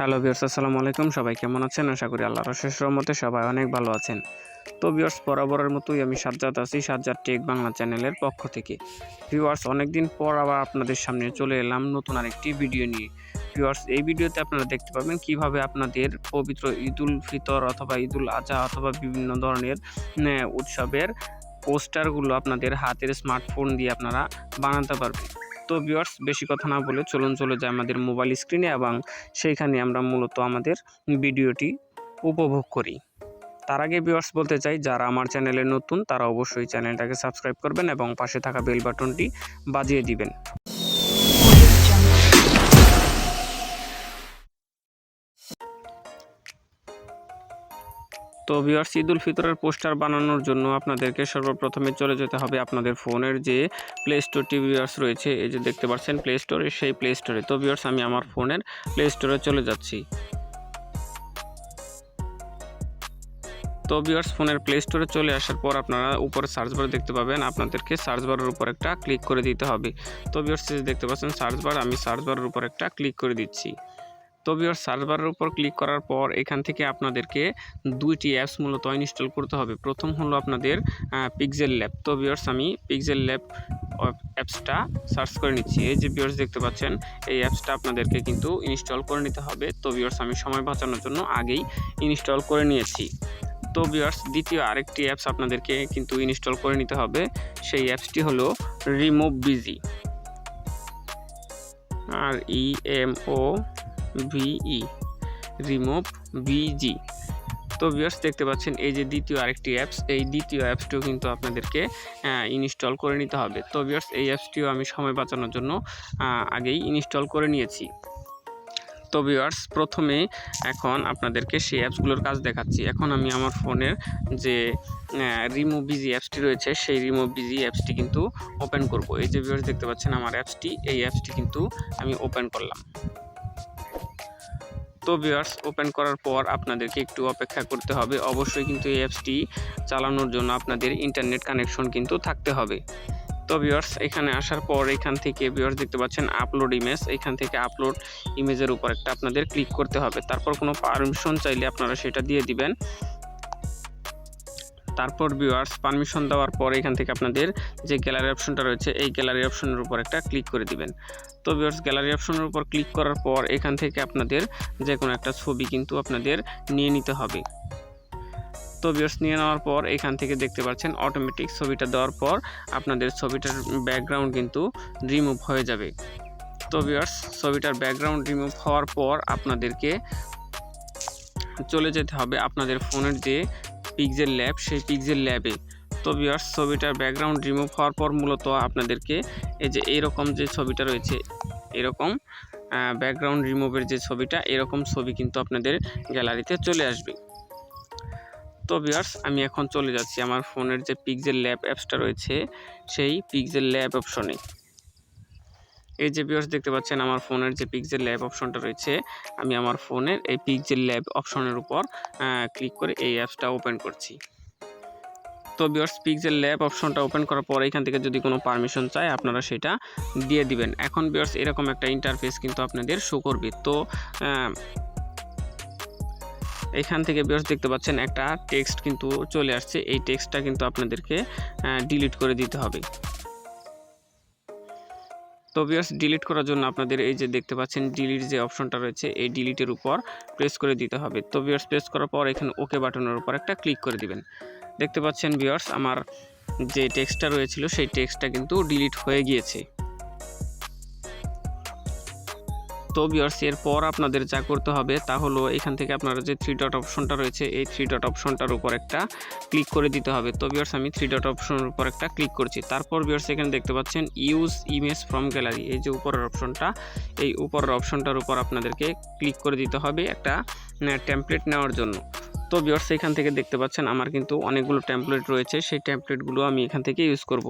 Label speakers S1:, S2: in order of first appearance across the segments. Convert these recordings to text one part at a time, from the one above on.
S1: Hello viewers, আসসালামু আলাইকুম। সবাই কেমন আছেন? আশা করি আল্লাহর অশেষ রহমতে সবাই অনেক ভালো আছেন। তো ভিউয়ার্স, বরাবরের মতোই আমি সাজ্জাদ আছি, সাজ্জাদ টেক বাংলা চ্যানেলের পক্ষ থেকে। ভিউয়ার্স, অনেকদিন পর আবার আপনাদের সামনে চলে এলাম নতুন আরেকটি ভিডিও নিয়ে। ভিউয়ার্স, এই ভিডিওতে আপনারা দেখতে পাবেন কিভাবে আপনাদের পবিত্র ঈদুল ফিতর অথবা ঈদুল আজহা অথবা বিভিন্ন ধরনের উৎসবের পোস্টারগুলো আপনাদের হাতের স্মার্টফোন দিয়ে আপনারা বানাতে পারবেন। তো ভিউয়ার্স, বেশি কথা না বলে চলে যায় আমাদের মোবাইল স্ক্রিনে এবং সেইখানে আমরা মূলত আমাদের ভিডিওটি উপভোগ করি। তার আগে ভিউয়ার্স বলতে চাই, যারা আমার চ্যানেলে নতুন তারা অবশ্যই চ্যানেলটাকে সাবস্ক্রাইব করবেন এবং পাশে থাকা বেল বাটনটি বাজিয়ে দিবেন। তো ভিউয়ার্স, ঈদুল ফিতরের পোস্টার বানানোর জন্য আপনাদেরকে সর্বপ্রথমে চলে যেতে হবে আপনাদের ফোনের যে প্লে স্টোরটি ভিউয়ার্স রয়েছে, এই যে দেখতে পাচ্ছেন প্লে স্টোরে, সেই প্লে স্টোরে। তো ভিউয়ার্স, আমি আমার ফোনের প্লে স্টোরে চলে যাচ্ছি। তো ভিউয়ার্স, ফোনের প্লে স্টোরে চলে আসার পর আপনারা উপরে সার্চ বার দেখতে পাবেন, আপনাদেরকে সার্চ বারের উপর একটা ক্লিক করে দিতে হবে। তো ভিউয়ার্স, দেখতে পাচ্ছেন সার্চ বার, আমি সার্চ বারের উপর একটা ক্লিক করে দিচ্ছি। তো ভিউয়ার্স, সার্চ বারের উপর ক্লিক করার পর এখান থেকে আপনাদেরকে দুইটি অ্যাপস মূলত ইনস্টল করতে হবে। প্রথম হলো আপনাদের পিক্সেল ল্যাব। তো ভিউয়ার্স, আমি পিক্সেল ল্যাব অ্যাপসটা সার্চ করে নিচ্ছি। এই যে ভিউয়ার্স দেখতে পাচ্ছেন, এই অ্যাপসটা আপনাদেরকে কিন্তু ইনস্টল করে নিতে হবে। তো ভিউয়ার্স, আমি সময় বাঁচানোর জন্য আগেই ইনস্টল করে নিয়েছি। তো ভিউয়ার্স, দ্বিতীয় আরেকটি অ্যাপস আপনাদেরকে কিন্তু ইনস্টল করে নিতে হবে। সেই অ্যাপসটি হলো remove busy, REMOVE, remove busy. তো ভিউয়ার্স, দেখতে পাচ্ছেন এই যে দ্বিতীয় আরেকটি অ্যাপস, এই দ্বিতীয় অ্যাপসটিও কিন্তু আপনাদেরকে ইনস্টল করে নিতে হবে। তো ভিউয়ার্স, এই অ্যাপসটিও আমি সময় বাঁচানোর জন্য আগেই ইনস্টল করে নিয়েছি। তো ভিউয়ার্স, প্রথমে এখন আপনাদেরকে সেই অ্যাপসগুলোর কাজ দেখাচ্ছি। এখন আমি আমার ফোনের যে রিমুভ বিজি অ্যাপসটি রয়েছে, সেই রিমুভ বিজি অ্যাপসটি কিন্তু ওপেন করব। এই যে ভিউয়ার্স দেখতে পাচ্ছেন আমার অ্যাপসটি, এই অ্যাপসটি কিন্তু আমি ওপেন করলাম। তো ভিউয়ার্স, ওপেন করার পর আপনাদেরকে একটু অপেক্ষা করতে হবে। অবশ্যই কিন্তু এই অ্যাপসটি চালানোর জন্য আপনাদের ইন্টারনেট কানেকশন কিন্তু থাকতে হবে। তো ভিউয়ার্স, এখানে আসার পর এখান থেকে ভিউয়ার্স দেখতে পাচ্ছেন আপলোড ইমেজ, এখান থেকে আপলোড ইমেজের উপর একটা আপনাদের ক্লিক করতে হবে। তারপর কোনো পারমিশন চাইলে আপনারা সেটা দিয়ে দিবেন। তারপর ভিউয়ার্স, পারমিশন দেওয়ার পর এখান থেকে আপনাদের যে গ্যালারি অপশনটা রয়েছে, এই গ্যালারি অপশনের উপর একটা ক্লিক করে দিবেন। তো ভিউয়ার্স, গ্যালারি অপশনের উপর ক্লিক করার পর এখান থেকে আপনাদের যে কোনো একটা ছবি কিন্তু আপনাদের নিয়ে নিতে হবে। তো ভিউয়ার্স, নিয়ে নেওয়ার পর এখান থেকে দেখতে পাচ্ছেন অটোমেটিক ছবিটা দেওয়ার পর আপনাদের ছবিটার ব্যাকগ্রাউন্ড কিন্তু রিমুভ হয়ে যাবে। তো ভিউয়ার্স, ছবিটার ব্যাকগ্রাউন্ড রিমুভ হওয়ার পর আপনাদেরকে চলে যেতে হবে আপনাদের ফোনের যে পিক্সেল ল্যাব, সেই পিক্সেল ল্যাবে। তো ভিউয়ার্স, ছবিটার ব্যাকগ্রাউন্ড রিমুভ হওয়ার পর মূলত আপনাদেরকে এই যে এইরকম যে ছবিটা রয়েছে, এরকম ব্যাকগ্রাউন্ড রিমুভের যে ছবিটা, এরকম ছবি কিন্তু আপনাদের গ্যালারিতে চলে আসবে। তো ভিউয়ার্স, আমি এখন চলে যাচ্ছি আমার ফোনের যে পিক্সেল ল্যাব অ্যাপসটা রয়েছে, সেই পিক্সেল ল্যাব অপশনে। এই যে ভিউয়ার্স দেখতে পাচ্ছেন আমার ফোনের যে পিক্সেল ল্যাব অপশনটা রয়েছে, আমি আমার ফোনের এই পিক্সেল ল্যাব অপশনের উপর ক্লিক করে এই অ্যাপসটা ওপেন করছি। তো ভিউয়ার্স, পিক্সেল ল্যাব অপশনটা ওপেন করার পর এখান থেকে যদি কোনো পারমিশন চায় আপনারা সেটা দিয়ে দিবেন। এখন ভিউয়ার্স, এরকম একটা ইন্টারফেস কিন্তু আপনাদের শো করবে। তো এখান থেকে ভিউয়ার্স দেখতে পাচ্ছেন একটা টেক্সট কিন্তু চলে আসছে, এই টেক্সটটা কিন্তু আপনাদেরকে ডিলিট করে দিতে হবে। তো ভিউয়ার্স, ডিলিট করার জন্য আপনাদের এই যে দেখতে পাচ্ছেন ডিলিট যে অপশনটা রয়েছে, এই ডিলিটের উপর প্রেস করে দিতে হবে। তো ভিউয়ার্স, প্রেস করার পর এখানে ওকে বাটনের উপর একটা ক্লিক করে দিবেন। দেখতে পাচ্ছেন ভিউয়ার্স, আমার যে টেক্সটটা রয়েছিল সেই টেক্সটটা কিন্তু ডিলিট হয়ে গিয়েছে। তো ভিউয়ার্স, এরপর আপনাদের যা করতে হবে তা হলো এখান থেকে আপনারা যে থ্রি ডট অপশনটা রয়েছে, এই থ্রি ডট অপশনটার উপর একটা ক্লিক করে দিতে হবে। তো ভিউয়ার্স, আমি থ্রি ডট অপশনের উপর একটা ক্লিক করছি। তারপর ভিউয়ার্স, এখানে দেখতে পাচ্ছেন ইউজ ইমেজ ফ্রম গ্যালারি, এই যে উপরের অপশনটা, এই উপরের অপশনটার উপর আপনাদেরকে ক্লিক করে দিতে হবে একটা টেমপ্লেট নেওয়ার জন্য। তো ভিউয়ার্স, এখান থেকে দেখতে পাচ্ছেন আমার কিন্তু অনেকগুলো টেমপ্লেট রয়েছে, সেই টেমপ্লেটগুলো আমি এখান থেকে ইউজ করব।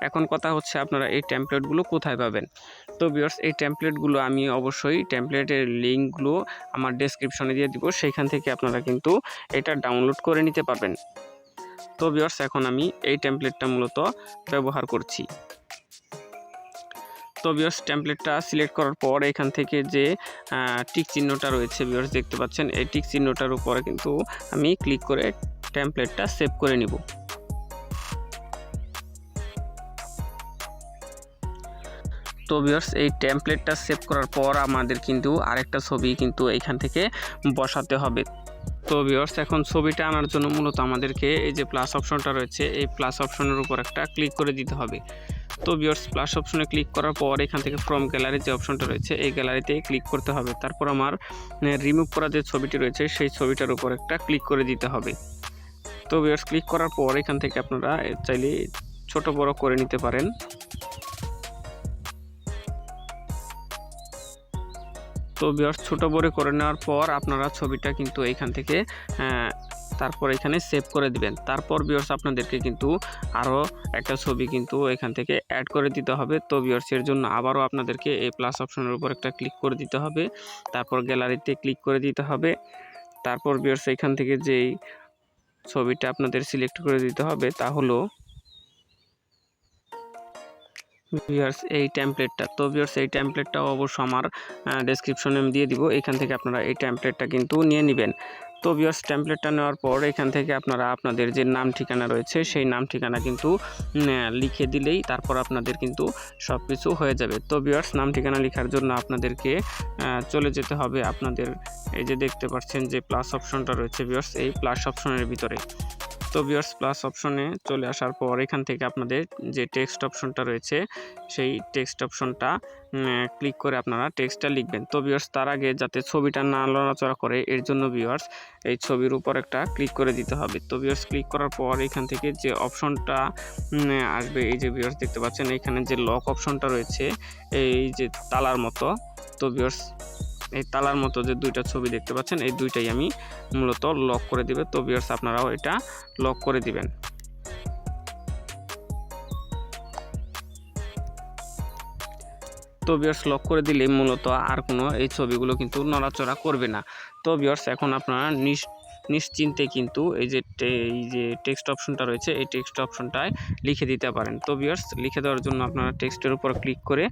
S1: এখন কথা হচ্ছে আপনারা এই টেমপ্লেটগুলো কোথায় পাবেন। তো ভিউয়ার্স, এই টেমপ্লেটগুলো আমি অবশ্যই টেমপ্লেটের লিঙ্কগুলো আমার ডেসক্রিপশনে দিয়ে দিব, সেইখান থেকে আপনারা কিন্তু এটা ডাউনলোড করে নিতে পারবেন। তো ভিউয়ার্স, এখন আমি এই টেমপ্লেটটা মূলত ব্যবহার করছি। তো ভিউয়ার্স টেমপ্লেটটা সিলেক্ট করার পর এখান থেকে যে টিক চিহ্নটা রয়েছে ভিউয়ার্স দেখতে পাচ্ছেন, এই টিক চিহ্নটার উপরে কিন্তু আমি ক্লিক করে টেমপ্লেটটা সেভ করে নিব। তো ভিউয়ার্স এই টেমপ্লেটটা সেভ করার পর আমাদের কিন্তু আরেকটা ছবি কিন্তু এখান থেকে বসাতে হবে। তো ভিউয়ার্স এখন ছবিটা আনার জন্য মূলত আমাদেরকে এই যে প্লাস অপশনটা রয়েছে, এই প্লাস অপশনের উপর একটা ক্লিক করে দিতে হবে। তো ভিউয়ার্স প্লাস অপশনে ক্লিক করার পর এখান থেকে ফ্রম গ্যালারি যে অপশনটা রয়েছে এই গ্যালারিতে ক্লিক করতে হবে। তারপর আমার রিমুভ করা যে ছবিটি রয়েছে সেই ছবিটার উপর একটা ক্লিক করে দিতে হবে। তো ভিউয়ার্স ক্লিক করার পর এখান থেকে আপনারা চাইলে ছোট বড় করে নিতে পারেন। তো ভিউয়ার্স ছোট বড় করে নেওয়ার পর আপনারা ছবিটা কিন্তু এইখান থেকে তারপর এখানে সেভ করে দিবেন। তারপর ভিউয়ার্স আপনাদেরকে কিন্তু আরও একটা ছবি কিন্তু এখান থেকে অ্যাড করে দিতে হবে। তো ভিউয়ার্স এর জন্য আবারও আপনাদেরকে এই প্লাস অপশনের উপর একটা ক্লিক করে দিতে হবে, তারপর গ্যালারিতে ক্লিক করে দিতে হবে। তারপর ভিউয়ার্স এখান থেকে যেই ছবিটা আপনাদের সিলেক্ট করে দিতে হবে তা হলো ভিউয়ার্স এই টেমপ্লেটটা। তো ভিউয়ার্স এই টেমপ্লেটটা অবশ্য আমার ডেসক্রিপশনে আমি দিয়ে দিব, এখান থেকে আপনারা এই টেমপ্লেটটা কিন্তু নিয়ে নেবেন। তো ভিউয়ার্স টেমপ্লেটটা নেওয়ার পর এখান থেকে আপনারা আপনাদের যে নাম ঠিকানা রয়েছে সেই নাম ঠিকানা কিন্তু লিখে দিলেই তারপর আপনাদের কিন্তু সব কিছু হয়ে যাবে। তো ভিউয়ার্স নাম ঠিকানা লেখার জন্য আপনাদেরকে চলে যেতে হবে আপনাদের এই যে দেখতে পাচ্ছেন যে প্লাস অপশনটা রয়েছে ভিউয়ার্স, এই প্লাস অপশনের ভিতরে। তো ভিউয়ার্স প্লাস অপশনে চলে আসার পর এখান থেকে আপনাদের যে টেক্সট অপশনটা রয়েছে সেই টেক্সট অপশনটা ক্লিক করে আপনারা টেক্সটটা লিখবেন। তো ভিউয়ার্স তার আগে যাতে ছবিটা না নড়াচড়া করে এর জন্য ভিউয়ার্স এই ছবির উপর একটা ক্লিক করে দিতে হবে। তো ভিউয়ার্স ক্লিক করার পর এখান থেকে যে অপশনটা আসবে এই যে ভিউয়ার্স দেখতে পাচ্ছেন এখানে যে লক অপশনটা রয়েছে এই যে তালার মতো, তো ভিউয়ার্স এই তালার মতো যে দুইটা ছবি দেখতে পাচ্ছেন এই দুইটাই আমি মূলত লক করে দিবে। তো ভিউয়ার্স আপনারাও এটা লক করে দিবেন। তো ভিউয়ার্স লক করে দিলে মূলত আর কোনো এই ছবিগুলো কিন্তু নড়াচড়া করবে না। তো ভিউয়ার্স এখন আপনারা নিশ্চিন্তে কিন্তু এই যে টেক্সট অপশনটা রয়েছে এই টেক্সট অপশনটায় লিখে দিতে পারেন। তো ভিউয়ার্স লিখে দেওয়ার জন্য আপনারা টেক্সটের উপর ক্লিক করে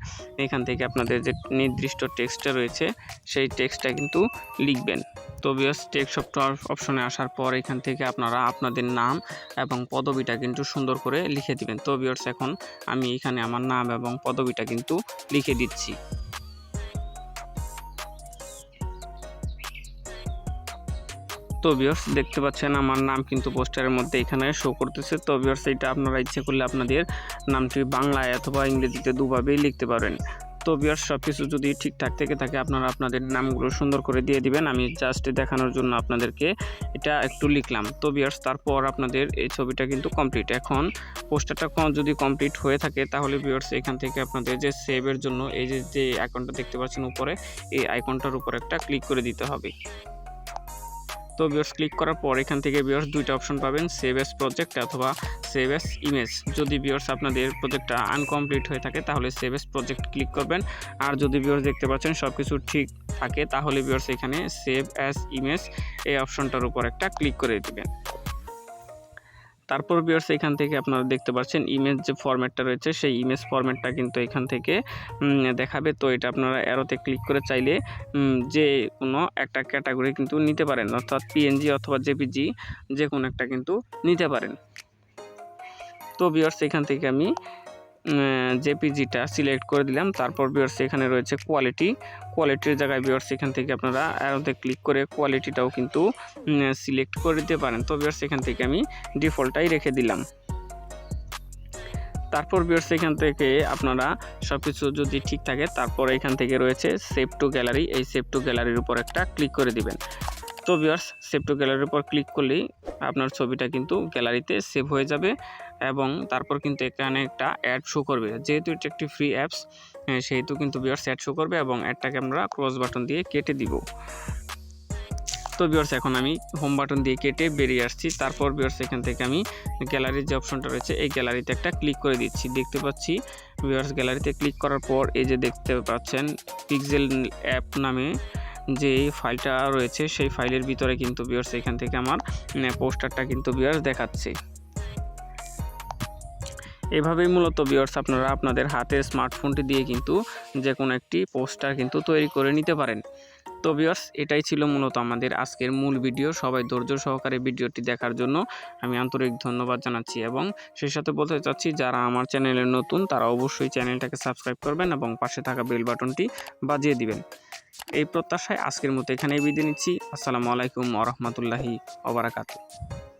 S1: এখান থেকে আপনাদের যে নির্দিষ্ট টেক্সটটা রয়েছে সেই টেক্সটটা কিন্তু লিখবেন। তো ভিউয়ার্স টেক্সট অপশনে আসার পর এখান থেকে আপনারা আপনাদের নাম এবং পদবিটা কিন্তু সুন্দর করে লিখে দিবেন। তো ভিউয়ার্স এখন আমি এখানে আমার নাম এবং পদবিটা কিন্তু লিখে দিচ্ছি। তো ভিউয়ার্স দেখতে পাচ্ছেন আমার নাম কিন্তু পোস্টারের মধ্যে এখানে শো করতেছে। তো ভিউয়ার্স এটা আপনারা ইচ্ছে করলে আপনাদের নামটি বাংলায় অথবা ইংরেজিতে দুভাবেই লিখতে পারেন। তো ভিউয়ার্স সব কিছু যদি ঠিকঠাক থেকে থাকে আপনারা আপনাদের নামগুলো সুন্দর করে দিয়ে দিবেন। আমি জাস্ট দেখানোর জন্য আপনাদেরকে এটা একটু লিখলাম। তো ভিউয়ার্স তারপর আপনাদের এই ছবিটা কিন্তু কমপ্লিট। এখন পোস্টারটা যদি কমপ্লিট হয়ে থাকে তাহলে ভিউয়ার্স এখান থেকে আপনাদের যে সেভের জন্য এই যে আইকনটা দেখতে পাচ্ছেন উপরে এই আইকনটার উপর একটা ক্লিক করে দিতে হবে। তো ভিউয়ার্স ক্লিক করার পর এখান থেকে ভিউয়ার্স দুইটা অপশন পাবেন, সেভ এস প্রজেক্ট অথবা সেভ এস ইমেজ। যদি ভিউয়ার্স আপনাদের প্রজেক্টটা আনকমপ্লিট হয়ে থাকে তাহলে সেভ এস প্রজেক্ট ক্লিক করবেন। আর যদি ভিউয়ার্স দেখতে পাচ্ছেন সব কিছু ঠিক থাকে তাহলে ভিউয়ার্স এখানে সেভ অ্যাজ ইমেজ এই অপশনটার উপর একটা ক্লিক করে দিবেন। তারপর ভিউয়ার্স এখান থেকে আপনারা দেখতে পাচ্ছেন ইমেজ যে ফরম্যাটটা রয়েছে সেই ইমেজ ফরম্যাটটা কিন্তু এখান থেকে দেখাবে। তো এটা আপনারা অ্যারোতে ক্লিক করে চাইলে যে কোনো একটা ক্যাটাগরি কিন্তু নিতে পারেন, অর্থাৎ পিএনজি অথবা জেপিজি যে কোনো একটা কিন্তু নিতে পারেন। তো ভিউয়ার্স এখান থেকে আমি জেপিজিটা সিলেক্ট করে দিলাম। তারপর ভিউয়ার্স এখানে রয়েছে কোয়ালিটির জায়গায় ভিউয়ার্স এখান থেকে আপনারা অ্যারোতে ক্লিক করে কোয়ালিটিটাও কিন্তু সিলেক্ট করে দিতে পারেন। তো ভিউয়ার্স এখান থেকে আমি ডিফল্টটাই রেখে দিলাম। তারপর ভিউয়ার্স এখান থেকে আপনারা সব কিছু যদি ঠিক থাকে তারপর এখান থেকে রয়েছে সেভ টু গ্যালারি, এই সেভ টু গ্যালারির উপর একটা ক্লিক করে দিবেন। তো ভিউয়ার্স সেভ টু গ্যালারির উপর ক্লিক করলেই আপনার ছবিটা কিন্তু গ্যালারিতে সেভ হয়ে যাবে এবং তারপর কিন্তু এখানে একটা অ্যাড শো করবে। যেহেতু এটা একটি ফ্রি অ্যাপস সেহেতু কিন্তু ভিউয়ার্স অ্যাড শো করবে এবং অ্যাডটাকে আমরা ক্রস বাটন দিয়ে কেটে দিব। তো ভিউয়ার্স এখন আমি হোম বাটন দিয়ে কেটে বেরিয়ে আসছি। তারপর ভিউয়ার্স এখান থেকে আমি গ্যালারির যে অপশনটা রয়েছে এই গ্যালারিতে একটা ক্লিক করে দিচ্ছি। দেখতে পাচ্ছি ভিউয়ার্স গ্যালারিতে ক্লিক করার পর এই যে দেখতে পাচ্ছেন পিক্সেল অ্যাপ নামে যে ফাইলটা রয়েছে সেই ফাইলের ভিতরে কিন্তু ভিউয়ার্স এখান থেকে আমার পোস্টারটা কিন্তু ভিউয়ার্স দেখাচ্ছে। এভাবেই মূলত ভিউয়ার্স আপনারা আপনাদের হাতের স্মার্টফোনটি দিয়ে কিন্তু যে কোনো একটি পোস্টার কিন্তু তৈরি করে নিতে পারেন। তো ভিউয়ার্স এটাই ছিল মূলত আমাদের আজকের মূল ভিডিও। সবাই ধৈর্য সহকারে ভিডিওটি দেখার জন্য আমি আন্তরিক ধন্যবাদ জানাচ্ছি এবং সেই সাথে বলতে চাচ্ছি যারা আমার চ্যানেলে নতুন তারা অবশ্যই চ্যানেলটাকে সাবস্ক্রাইব করবেন এবং পাশে থাকা বেল বাটনটি বাজিয়ে দিবেন। এই প্রত্যাশায় আজকের মতো এখানেই বিদায় নিচ্ছি। আসসালামু আলাইকুম ওয়া রাহমাতুল্লাহি ওয়া বারাকাতুহু।